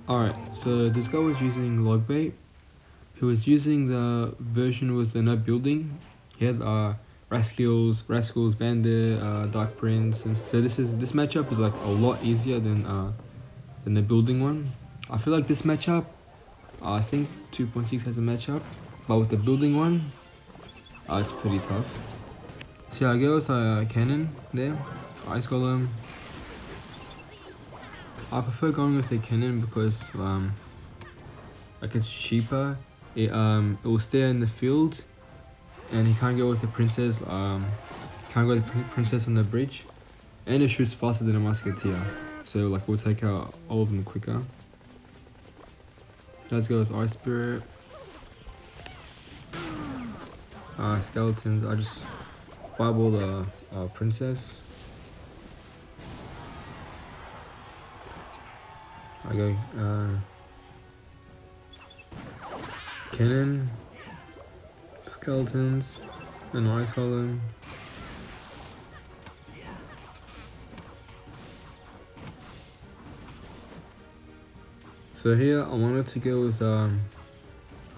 Alright, so this guy was using log bait. He was using the version with the no building. He had Rascals, Bandit, Dark Prince, and so this matchup is like a lot easier than the building one. I feel like this matchup, I think 2.6 has a matchup, but with the building one, it's pretty tough. So yeah, I go with a cannon there, Ice Golem. I prefer going with a cannon because like it's cheaper. It will stay in the field, and he can't go with the princess. Can't go with the princess on the bridge, and it shoots faster than a musketeer. So like we'll take out all of them quicker. Let's go with Ice Spirit. Skeletons. I just fireball the princess. I go cannon, skeletons, and Ice Golem. So here I wanted to go with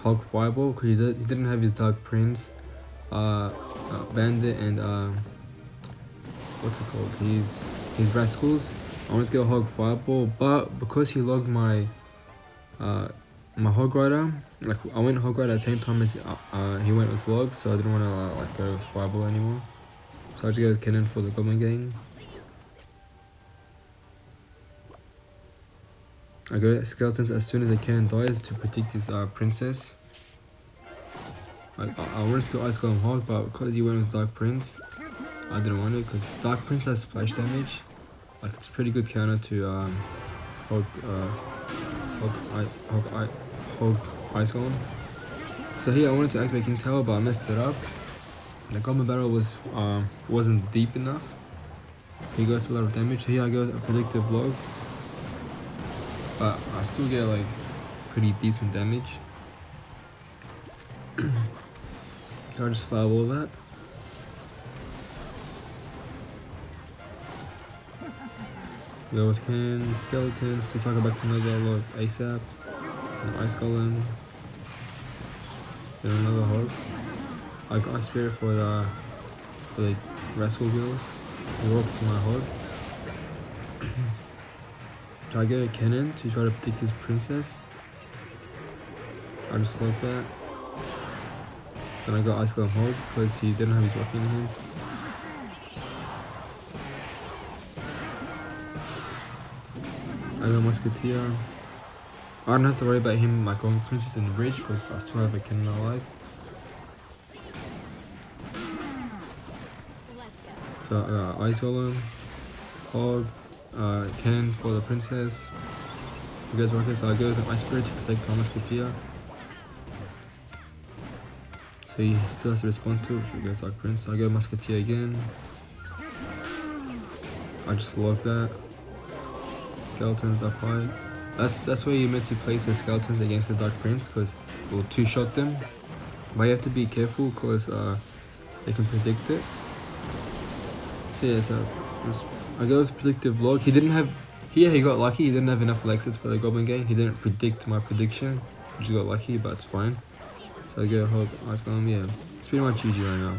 Hulk Fireball because he didn't have his Dark Prince, Bandit, and what's it called? His Rascals. I wanted to go Hog Fireball, but because he logged my my Hog Rider, like I went Hog Rider at the same time as he went with Log, so I didn't want to like go with Fireball anymore. So I had to go with Cannon for the Goblin Giant. I go with Skeletons as soon as the Cannon dies to protect his princess. I wanted to go Ice Golem Hog, but because he went with Dark Prince, I didn't want it because Dark Prince has splash damage. Like it's pretty good counter to Hog Ice Golem. So here I wanted to activate King Tower, but I messed it up. The Goblin Barrel wasn't deep enough. He got a lot of damage. So here I got a predictive log, but I still get like pretty decent damage. So I just fireball that. Go with Cannon, Skeletons, just go back to another log ASAP. An Ice Golem. Then another Hog. I got a Spirit for the Rascal Girls. I walk to my Hog. So I get a Cannon to try to protect his princess. I just like that. Then I got Ice Golem Hog because he didn't have his rocket in hand. I got Musketeer. I don't have to worry about him like going princess in the bridge because I still have a cannon alive. So Ice Golem, Hog, cannon for the princess. You guys rocket, so I go with an Ice Spirit to protect my Musketeer. So he still has to respond to it, which goes like Prince. So I go Musketeer again. I just log that. Skeletons are fine. That's where you're meant to place the skeletons against the Dark Prince because it will two-shot them. But you have to be careful because they can predict it. So yeah, I go with predictive log. He didn't have. Here he got lucky. He didn't have enough exits for the Goblin Giant. He didn't predict my prediction, which got lucky, but it's fine. So I go Hog Ice Golem. Yeah, it's pretty much GG right now.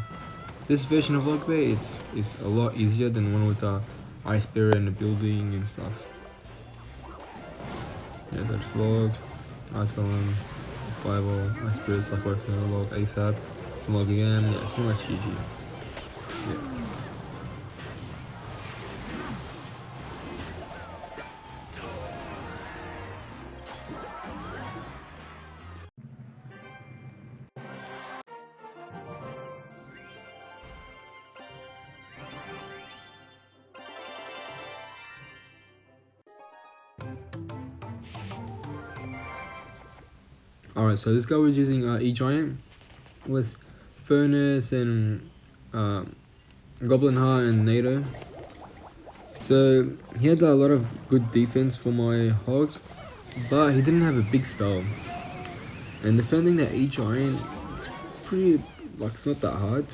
This version of log bait is a lot easier than one with the Ice Spirit and the building and stuff. Yeah, so just log, Ice Golem, Fireball, Ice Spirit, stuff working on the log ASAP, some log again, yeah, pretty much GG. Yeah. Alright, so this guy was using E-Giant with Furnace and Goblin Heart and NATO. So he had a lot of good defense for my Hog, but he didn't have a big spell. And defending that E-Giant, it's pretty, like it's not that hard.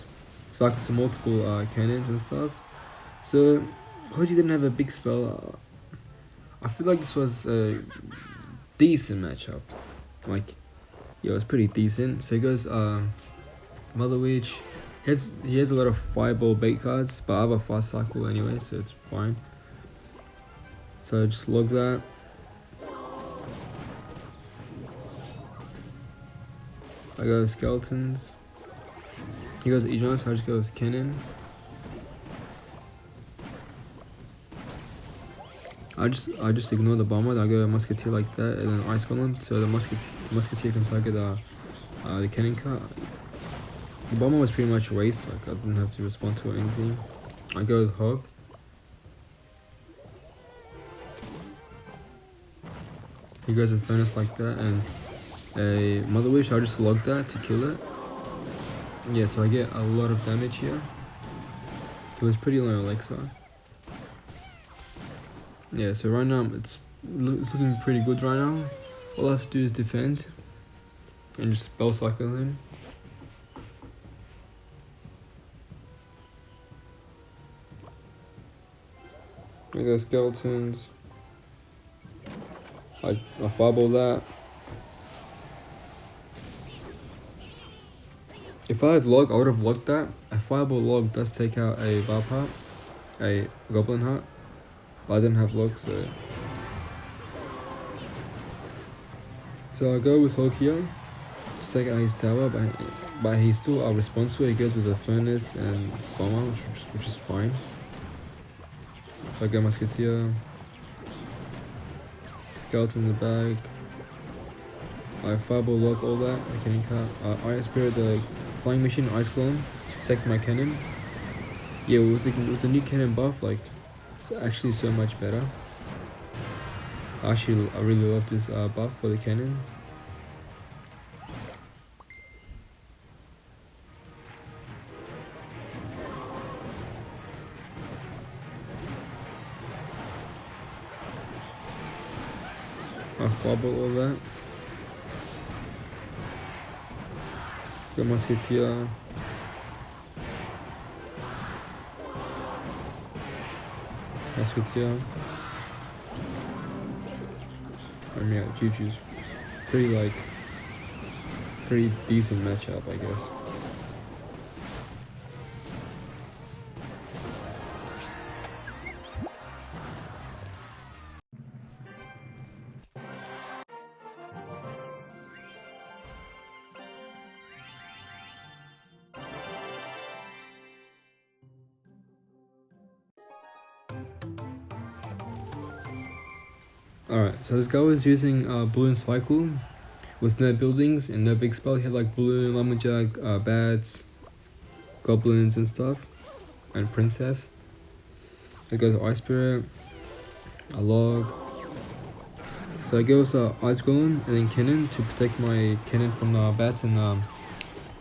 It's like some multiple cannons and stuff. So because he didn't have a big spell, I feel like this was decent matchup. Like, yeah, it was pretty decent. So he goes Mother Witch. He has a lot of Fireball bait cards, but I have a fast cycle anyway, so it's fine. So just log that. I go Skeletons. He goes Ejon, so I just go with Cannon. I just ignore the Bomber, I go Musketeer like that, and then Ice Golem, so the Musketeer can target the Cannon card. The Bomber was pretty much waste, like I didn't have to respond to it or anything. I go with Hog. He goes with Furnace like that, and a Mother Wish, I just log that to kill it. Yeah, so I get a lot of damage here. It was pretty low Elixir. Yeah, so right now it's looking pretty good right now. All I have to do is defend and just spell cycle him. I go Skeletons. I fireball that. If I had log, I would have logged that. A fireball log does take out a Barb Heart, a Goblin Heart, but I didn't have log, so I go with Hog here. Just take out his tower, but he still responsible. He goes with a Furnace and Bomber, which is fine. So I go Musketeer. Skeleton in the bag. I fireball lock all that. I cannon card. Iron Spirit, the flying machine, Ice Golem to protect my cannon. Yeah, with the new cannon buff, like it's actually so much better. I really love this buff for the cannon. I fireball all that. Got Musketeer. Musketeer. I mean, yeah, GG's pretty decent matchup, I guess. Alright, so this guy was using Balloon Cycle with no buildings and no big spell. He had like Balloon, Lumberjack, Bats, Goblins and stuff, and Princess. I go with Ice Spirit, a Log. So I go with Ice Golem and then Cannon to protect my cannon from the Bats and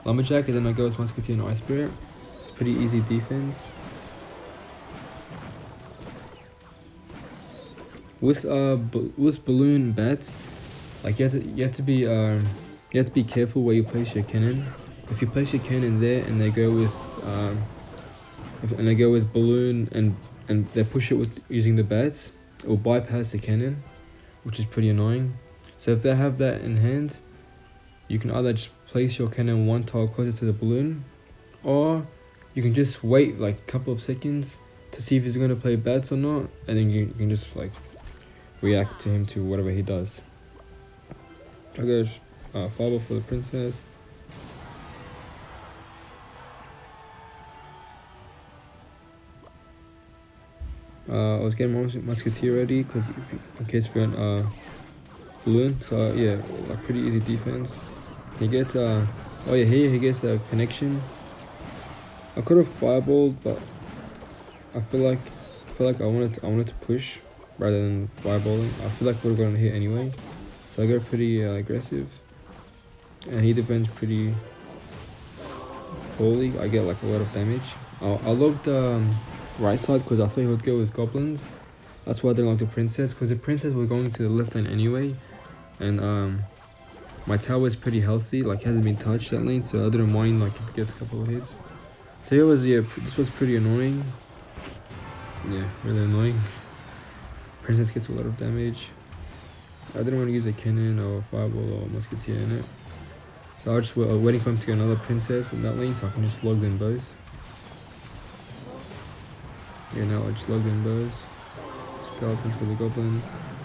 Lumberjack, and then I go with Musketeer and Ice Spirit. It's pretty easy defense. With balloon bats, like you have to be careful where you place your cannon. If you place your cannon there and they go with balloon and they push it with using the bats, it will bypass the cannon, which is pretty annoying. So if they have that in hand, you can either just place your cannon one tile closer to the balloon, or you can just wait like a couple of seconds to see if he's going to play bats or not, and then you can just like react to him to whatever he does. I go Fireball for the Princess. I was getting my Musketeer ready because in case we went balloon. So yeah, like pretty easy defense. He gets oh yeah, here he gets a connection. I could have fireballed, but I feel like I wanted to push rather than fireballing. I feel like we're gonna hit anyway, so I go pretty aggressive, and he defends pretty poorly. I get like a lot of damage. I love the right side because I thought he would go with goblins. That's why I didn't like the princess, because the princess was going to the left lane anyway, and my tower is pretty healthy, like hasn't been touched that lane, so I didn't mind like if it gets a couple of hits. So it was, yeah, this was pretty annoying. Yeah, really annoying. Princess gets a lot of damage. I didn't want to use a cannon or fireball or musketeer in it. So I just waiting for him to get another princess in that lane so I can just log them both. Yeah, now I just logged in both. Skeletons for the goblins.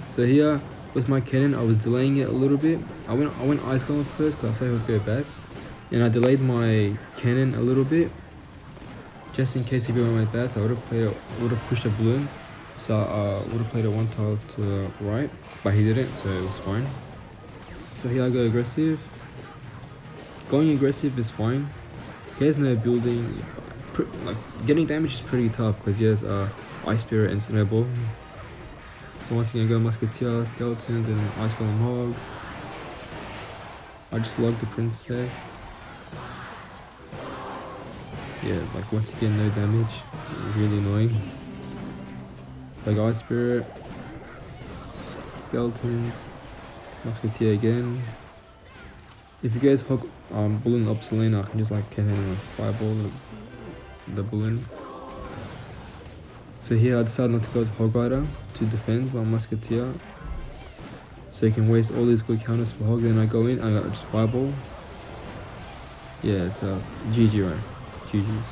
So here, with my cannon, I was delaying it a little bit. I went ice golem first because I thought he would go bats. And I delayed my cannon a little bit. Just in case he went my bats, I would have pushed a balloon. So I would have played a one tile to the right. But he didn't, so it was fine. So here I go aggressive. Going aggressive is fine. He has no building. Like getting damage is pretty tough because he has Ice Spirit and Snowball. So once again, go Musketeer, Skeletons, and Ice Golem Hog. I just logged the Princess. Yeah, like once again, no damage. Really annoying. So I got Ice Spirit, Skeletons, Musketeer again. If you guys hook balloon up Selena, I can just like get him a fireball the balloon. So here I decided not to go with Hog Rider to defend my Musketeer. So you can waste all these good counters for Hog, then I go in, I got just fireball. Yeah, it's a GG, right? GG's.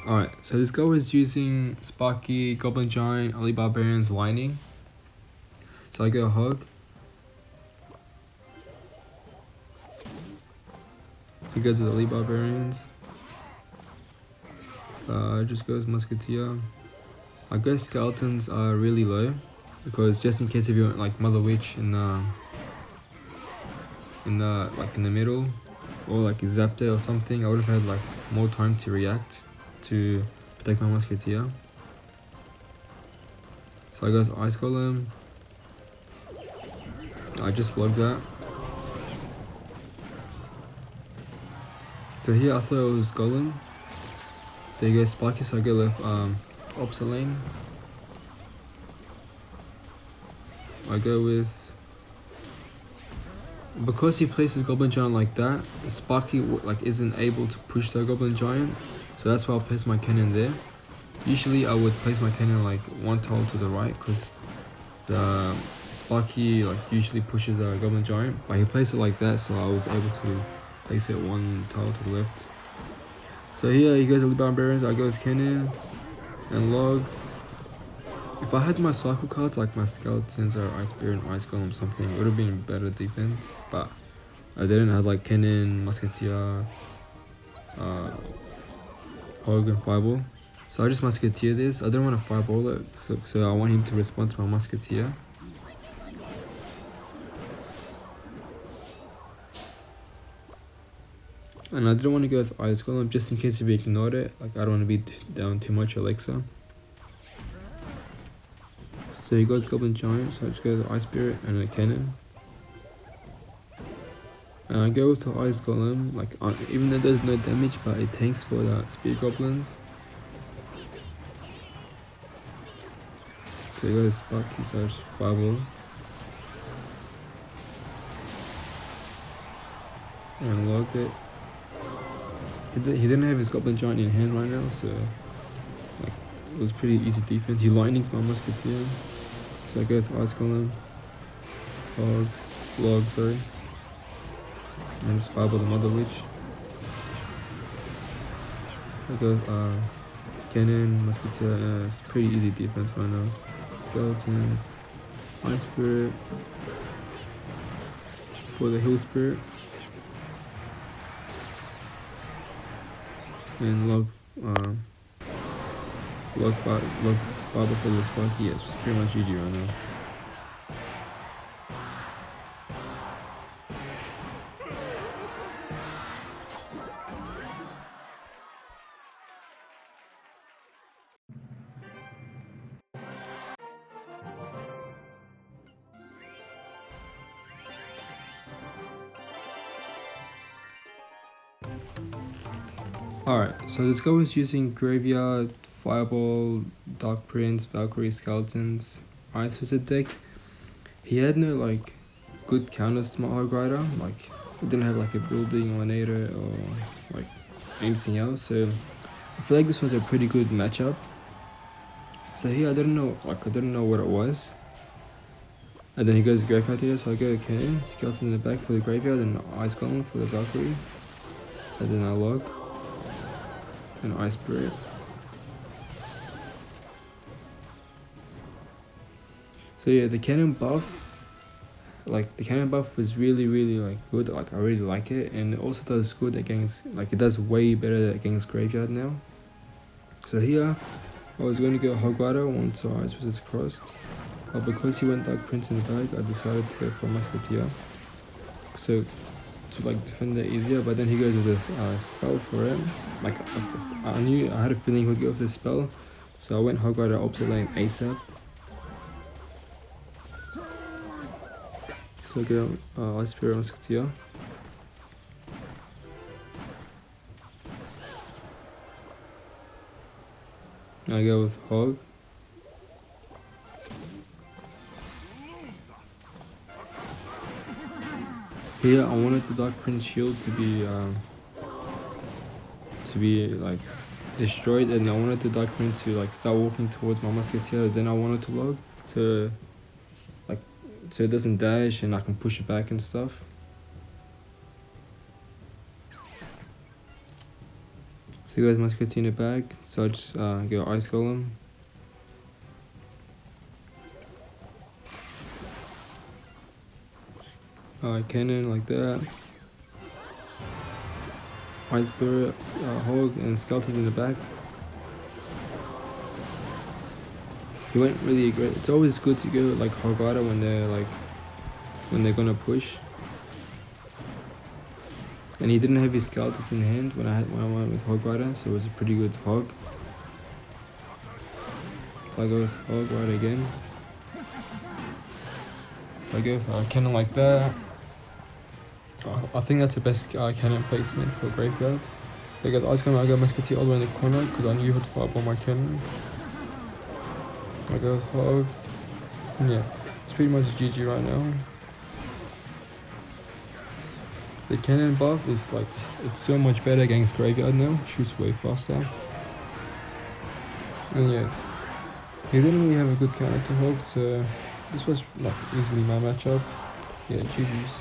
Alright, so this guy was using Sparky, Goblin Giant, Elite Barbarians, Lightning. So I go Hog. He goes with Elite Barbarians. Just goes Musketeer. I guess Skeletons are really low because just in case if you want like Mother Witch in the middle or like a Zapte or something, I would have had like more time to react to protect my Musketeer. So I got Ice Golem. I just logged that. So here I thought it was Golem. So you guys Sparky, so I go left opposite lane. I go with, because he places Goblin Giant like that, Sparky like isn't able to push the Goblin Giant. So that's why I'll place my cannon there. Usually I would place my cannon like one tile to the right because the Sparky like usually pushes a Goblin Giant, but he placed it like that, so I was able to place it one tile to the left. So here he goes to the Barbarians, I go with cannon and log. If I had my cycle cards like my Skeletons or Ice Spirit and Ice Golem or something, it would have been better defense, but I didn't. I had like cannon, Musketeer, Hog and Fireball. So I just Musketeer this. I didn't want to Fireball it, so I want him to respond to my Musketeer. And I didn't want to go with Ice Golem just in case if he ignored it. Like I don't want to be down too much Alexa. So he goes Goblin Giant, so I just go with Ice Spirit and a cannon. And I go with the Ice Golem, like even though there's no damage, but it tanks for the Speed Goblins. So he goes Sparky, so I just Fireball. And log it. He didn't have his Goblin Giant in hand right now, so like it was pretty easy defense. He lightnings my Musketeer. So I go with Ice Golem, Hog, log, sorry. And just Fireball the Mother Witch. I go with cannon, Musketeer, it's pretty easy defense right now. Skeletons, Ice Spirit, for the Hill Spirit. And log Fireball for the Sparky. Yes, it's pretty much GG right now. Alright, so this guy was using Graveyard, Fireball, Dark Prince, Valkyrie, Skeletons, Ice Wizard deck. he had no like good counters to my Hog Rider. Like he didn't have like a building or nader or like anything else. So I feel like this was a pretty good matchup. So here I didn't know what it was. And then he goes graveyard here, so I go okay, skeleton in the back for the graveyard and ice golem for the Valkyrie. And then I log and ice spirit. So yeah, the cannon buff, like the cannon buff was really like good. Like I really like it, and it also does good against, like it does way better against graveyard now. So here I was going to go Hog Rider once our eyes was crossed, but because he went Dark Prince in the bag, I decided to go for Musketeer. So to like defend it easier, but then he goes with a spell for it. Like I had a feeling he would go with the spell, so I went Hog Rider opposite lane ASAP. So I go Ice Spirit Musketeer. I go with Hog. Here I wanted the Dark Prince shield to be like destroyed, and I wanted the Dark Prince to like start walking towards my Musketeer. Then I wanted to log so it doesn't dash and I can push it back and stuff. So he goes Musketeer in the bag, so I just go Ice Golem. Cannon like that. Ice Spirit, Hog, and Skeletons in the back. He went really great. It's always good to go like Hog Rider when they're gonna push. And he didn't have his Skeletons in hand when I went with Hog Rider, so it was a pretty good Hog. So I go with Hog Rider again. So I go with cannon like that. I think that's the best cannon placement for graveyard. So I go Ice Golem, I go Musketeer all the way in the corner because I knew he would fire up on my cannon. I go with Hog. And yeah, it's pretty much GG right now. The cannon buff is like, it's so much better against graveyard now. Shoots way faster. And yeah, he didn't really have a good counter to Hog, so this was like easily my matchup. Yeah, GG's.